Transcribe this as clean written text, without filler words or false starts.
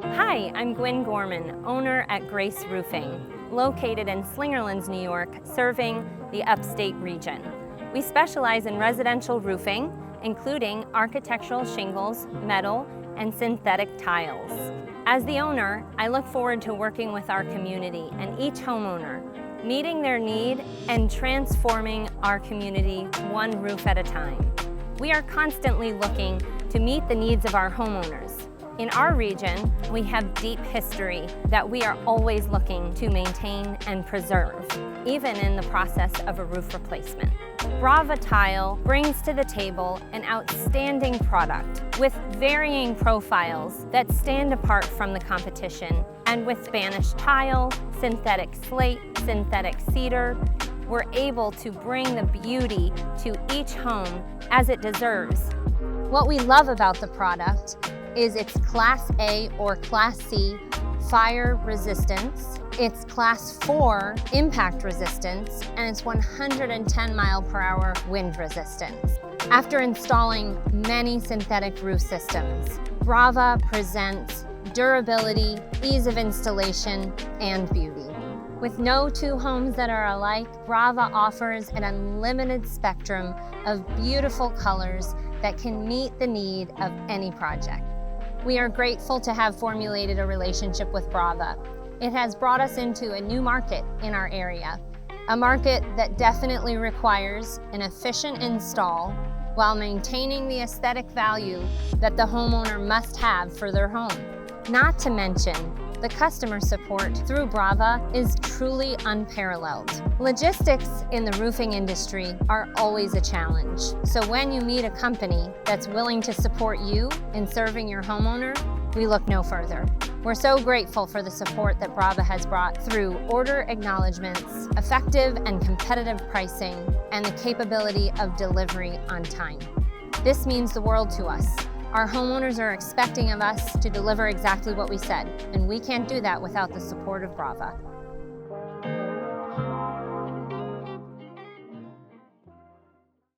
Hi, I'm Gwen Gorman, owner at Grace Roofing, located in Slingerlands, New York, serving the upstate region. We specialize in residential roofing, including architectural shingles, metal, and synthetic tiles. As the owner, I look forward to working with our community and each homeowner, meeting their need and transforming our community one roof at a time. We are constantly looking to meet the needs of our homeowners. In our region, we have deep history that we are always looking to maintain and preserve, even in the process of a roof replacement. Brava Tile brings to the table an outstanding product with varying profiles that stand apart from the competition. And with Spanish tile, synthetic slate, synthetic cedar, we're able to bring the beauty to each home as it deserves. What we love about the product is its Class A or Class C fire resistance, its Class 4 impact resistance, and its 110 mile per hour wind resistance. After installing many synthetic roof systems, Brava presents durability, ease of installation, and beauty. With no two homes that are alike, Brava offers an unlimited spectrum of beautiful colors that can meet the need of any project. We are grateful to have formulated a relationship with Brava. It has brought us into a new market in our area, a market that definitely requires an efficient install while maintaining the aesthetic value that the homeowner must have for their home. Not to mention, the customer support through Brava is truly unparalleled. Logistics in the roofing industry are always a challenge. So when you meet a company that's willing to support you in serving your homeowner, we look no further. We're so grateful for the support that Brava has brought through order acknowledgments, effective and competitive pricing, and the capability of delivery on time. This means the world to us. Our homeowners are expecting of us to deliver exactly what we said, and we can't do that without the support of Brava.